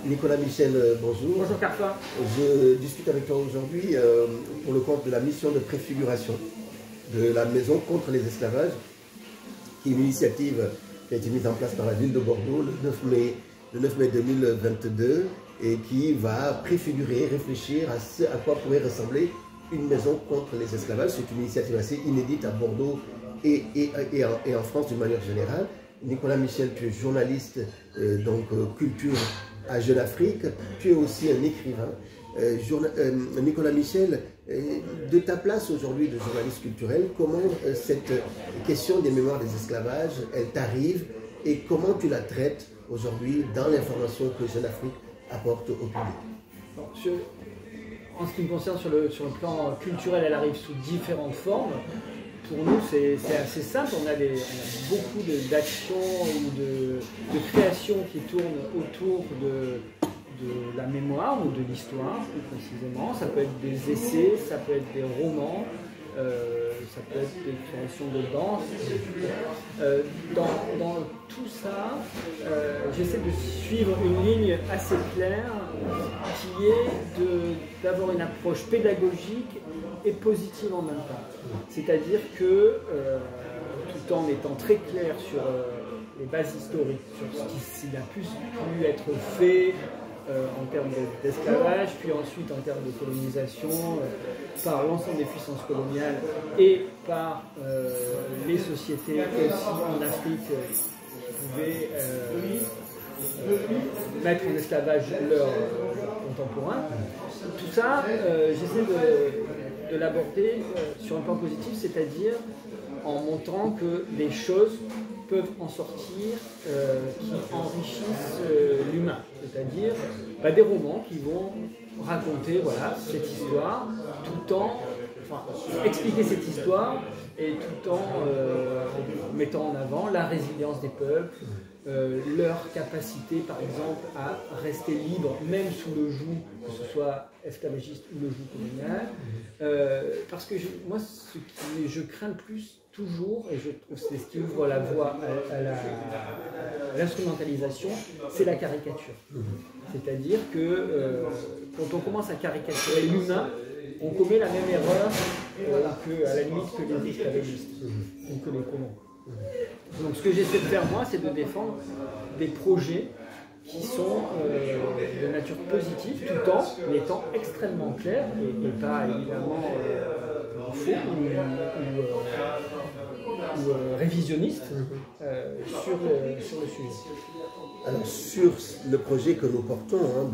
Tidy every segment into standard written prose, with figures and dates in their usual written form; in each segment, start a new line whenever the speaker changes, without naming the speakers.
Nicolas Michel, bonjour.
Bonjour Carfa.
Je discute avec toi aujourd'hui pour le compte de la mission de préfiguration de la Maison contre les esclavages, qui est une initiative qui a été mise en place par la ville de Bordeaux le 9 mai 2022 et qui va préfigurer, réfléchir à ce à quoi pourrait ressembler une maison contre les esclavages. C'est une initiative assez inédite à Bordeaux et en France d'une manière générale. Nicolas Michel, tu es journaliste, culture à Jeune Afrique, tu es aussi un écrivain. Nicolas Michel, de ta place aujourd'hui de journaliste culturel, comment cette question des mémoires des esclavages, elle t'arrive et comment tu la traites aujourd'hui dans l'information que Jeune Afrique apporte au public?
En ce qui me concerne sur le plan culturel, elle arrive sous différentes formes. Pour nous, c'est assez simple. On a beaucoup d'actions ou de créations qui tournent autour de la mémoire ou de l'histoire, plus précisément. Ça peut être des essais, ça peut être des romans, ça peut être des créations de danse. Dans tout ça, j'essaie de suivre une ligne assez claire qui est d'avoir une approche pédagogique et positive en même temps. C'est-à-dire que, tout en étant très clair sur les bases historiques, sur ce qui a pu être fait en termes d'esclavage, puis ensuite en termes de colonisation par l'ensemble des puissances coloniales et par les sociétés aussi en Afrique qui pouvaient mettre en esclavage leurs contemporains. Tout ça, j'essaie de l'aborder sur un plan positif, c'est-à-dire en montrant que des choses peuvent en sortir qui enrichissent l'humain, c'est-à-dire des romans qui vont raconter cette histoire, tout en expliquer cette histoire et tout en mettant en avant la résilience des peuples, leur capacité par exemple à rester libre même sous le joug, que ce soit esclavagiste ou le joug colonial, parce que moi ce que je crains le plus toujours, et je trouve que c'est ce qui ouvre la voie à l'instrumentalisation, c'est la caricature. C'est-à-dire que quand on commence à caricaturer l'humain, on commet la même erreur à la limite que les esclavagistes ou que les colons. Donc ce que j'essaie de faire moi, c'est de défendre des projets qui sont de nature positive tout en étant extrêmement clairs et pas évidemment faux ou révisionnistes sur le sujet.
Alors sur le projet que nous portons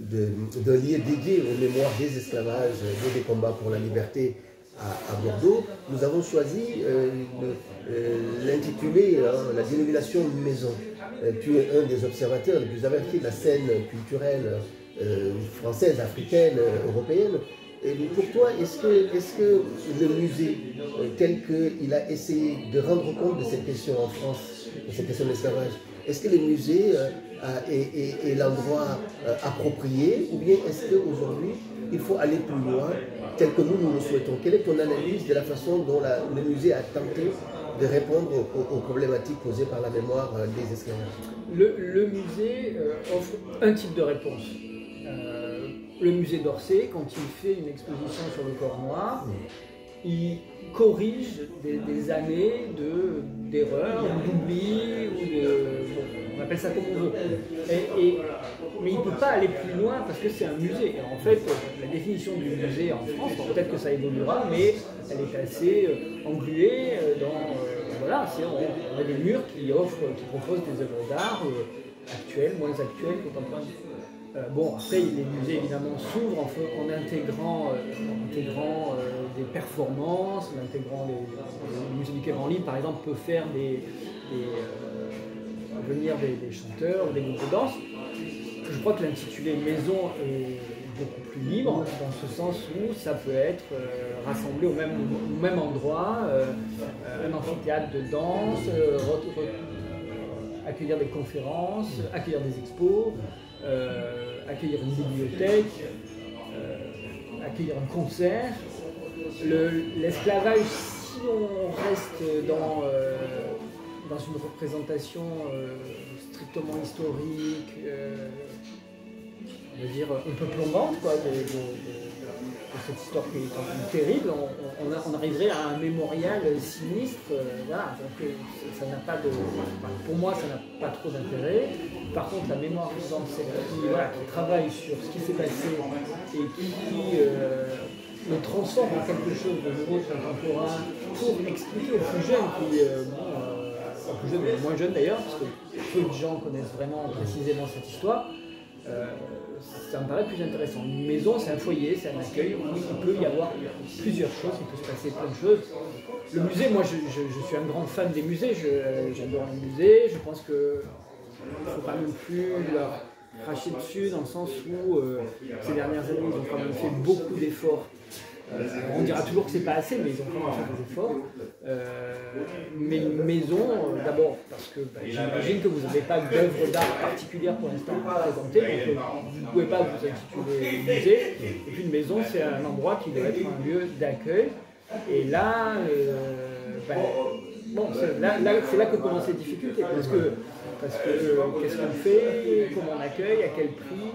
de lieu dédié aux mémoires des esclavages et des combats pour la liberté à Bordeaux, nous avons choisi l'intituler la dénomination maison. Tu es un des observateurs les plus avertis de la scène culturelle française, africaine, européenne. Et pour toi, est-ce que le musée, tel qu'il a essayé de rendre compte de cette question en France, de cette question de l'esclavage, est-ce que le musée est l'endroit approprié, ou bien est-ce qu'aujourd'hui, il faut aller plus loin, tel que nous le souhaitons? Quelle est ton analyse de la façon dont le musée a tenté de répondre aux problématiques posées par la mémoire des esclavages?
Le musée offre un type de réponse. Le musée d'Orsay, quand il fait une exposition sur le corps noir, il corrige des années d'erreurs, d'oubli, on appelle ça comme on veut. Mais il ne peut pas aller plus loin parce que c'est un musée. Et en fait, la définition du musée en France, peut-être que ça évoluera, mais elle est assez engluée on a des murs qui proposent des œuvres d'art actuelles, moins actuelles, contemporaines. Après, les musées évidemment s'ouvrent en intégrant des performances, en intégrant le musée du Quai Branly, par exemple, peut faire venir des chanteurs ou des groupes de danse. Je crois que l'intitulé maison est beaucoup plus libre, dans ce sens où ça peut être rassemblé au même endroit, un amphithéâtre de danse, accueillir des conférences, accueillir des expos, accueillir une bibliothèque, accueillir un concert. L'esclavage, si on reste dans une représentation strictement historique, on va dire, un peu plombante quoi, de cette histoire qui est terrible, on arriverait à un mémorial sinistre. Voilà, donc ça n'a pas de. Pour moi, ça n'a pas trop d'intérêt. Par contre, la mémoire vivante, c'est qui travaille sur ce qui s'est passé et qui le transforme en quelque chose de nouveau, contemporain, pour expliquer aux plus jeunes plus jeunes, moins jeunes d'ailleurs, parce que peu de gens connaissent vraiment précisément cette histoire. Ça me paraît plus intéressant. Une maison, c'est un foyer, c'est un accueil où il peut y avoir plusieurs choses, il peut se passer plein de choses. Le musée, moi je suis un grand fan des musées, j'adore les musées, je pense qu'il ne faut pas non plus leur cracher dessus dans le sens où ces dernières années ils ont quand même fait beaucoup d'efforts. On dira toujours que c'est pas assez, mais ils ont quand même fait des efforts. Mais une maison, d'abord parce que j'imagine que vous n'avez pas d'œuvre d'art particulière pour l'instant à présenter, donc vous ne pouvez pas vous intituler musée. Et puis une maison, c'est un endroit qui doit être un lieu d'accueil. Et là, c'est là que commencent les difficultés, parce que qu'est-ce qu'on fait, comment on accueille, à quel prix,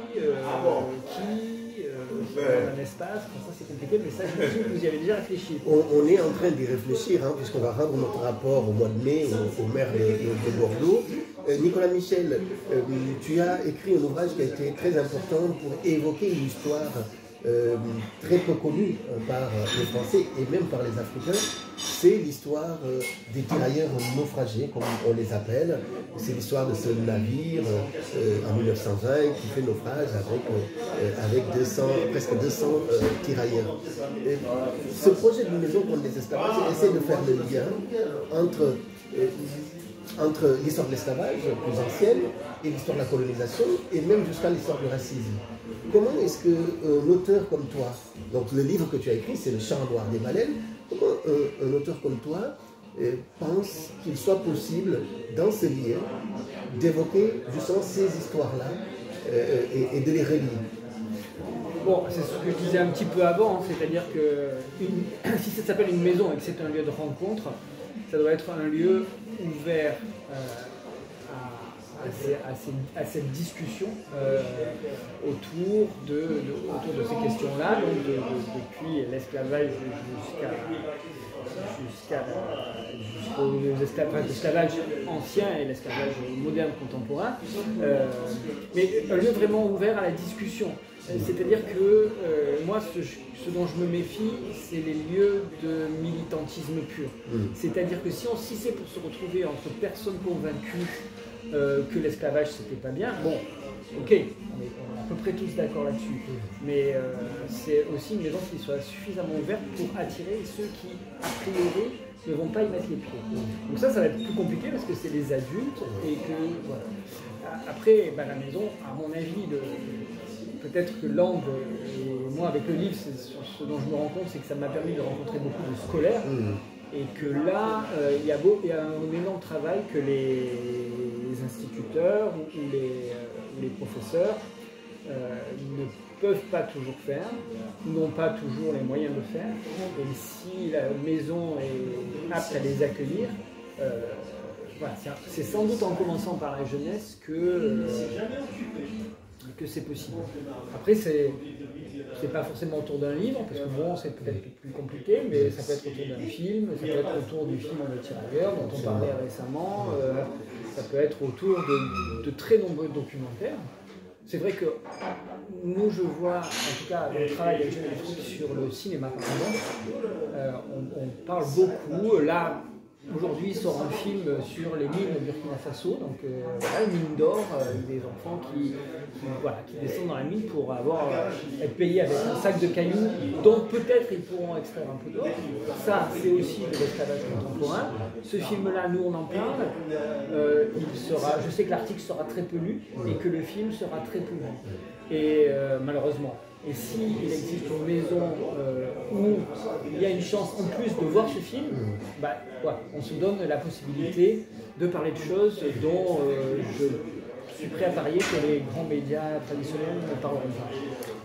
un espace, ça c'est compliqué, mais ça j'imagine que vous y avez déjà réfléchi.
On est en train d'y réfléchir, puisqu'on va rendre notre rapport au mois de mai au maire de Bordeaux. Nicolas Michel, tu as écrit un ouvrage qui a été très important pour évoquer une histoire très peu connue par les Français et même par les Africains. C'est l'histoire des tirailleurs naufragés, comme on les appelle. C'est l'histoire de ce navire en 1920 qui fait naufrage avec presque 200 tirailleurs. Et ce projet de maison contre les esclavages essaie de faire le lien entre l'histoire de l'esclavage plus ancienne et l'histoire de la colonisation et même jusqu'à l'histoire du racisme. Comment est-ce qu'un auteur comme toi, donc le livre que tu as écrit c'est Le Chant noir des baleines, comment un auteur comme toi pense qu'il soit possible dans ce livre d'évoquer justement ces histoires-là et de les relier?
Bon, c'est ce que je disais un petit peu avant, c'est-à-dire que si ça s'appelle une maison et que c'est un lieu de rencontre, ça doit être un lieu ouvert à cette discussion autour de ces questions-là, donc depuis l'esclavage jusqu'au l'esclavage ancien et l'esclavage moderne contemporain, mais un lieu vraiment ouvert à la discussion. C'est-à-dire que moi, ce dont je me méfie, c'est les lieux de militantisme pur. C'est-à-dire que si c'est pour se retrouver entre personnes convaincues que l'esclavage c'était pas bien, bon, ok, on est à peu près tous d'accord là-dessus, mais c'est aussi une maison qui soit suffisamment ouverte pour attirer ceux qui, a priori, ne vont pas y mettre les pieds. Donc ça va être plus compliqué parce que c'est les adultes et que, voilà. Après, la maison, à mon avis, peut-être que l'angle, et moi avec le livre, ce dont je me rends compte, c'est que ça m'a permis de rencontrer beaucoup de scolaires, et que là, il y a un énorme travail que les instituteurs ou les professeurs ne peuvent pas toujours faire, n'ont pas toujours les moyens de faire, et si la maison est apte à les accueillir, voilà, c'est sans doute en commençant par la jeunesse que c'est possible. Après, c'est pas forcément autour d'un livre, parce que bon, c'est peut-être plus compliqué, mais ça peut être autour d'un film, ça peut être autour du film Le Tirailleur dont on parlait récemment, ça peut être autour de très nombreux documentaires. C'est vrai que nous, je vois, en tout cas, on travaille avec Jeune Afrique sur le cinéma, par exemple, on parle beaucoup, là, aujourd'hui, il sort un film sur les mines au Burkina Faso, donc une mine d'or, des enfants qui descendent dans la mine pour être payés avec un sac de cailloux, dont peut-être ils pourront extraire un peu d'or. Ça, c'est aussi de l'esclavage contemporain. Ce film-là, nous, on en parle. Je sais que l'article sera très peu lu et que le film sera très peu lu. Et malheureusement. Et s'il existe une maison où il y a une chance en plus de voir ce film, on se donne la possibilité de parler de choses dont je suis prêt à parier que les grands médias traditionnels ne parleront pas.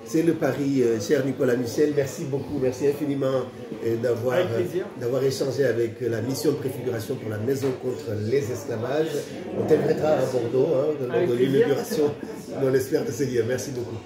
C'est le pari, cher Nicolas Michel. Merci beaucoup, merci infiniment d'avoir échangé avec la mission de préfiguration pour la maison contre les esclavages. On t'invitera à Bordeaux lors de l'inauguration, on l'espère, de ce lieu. Merci beaucoup.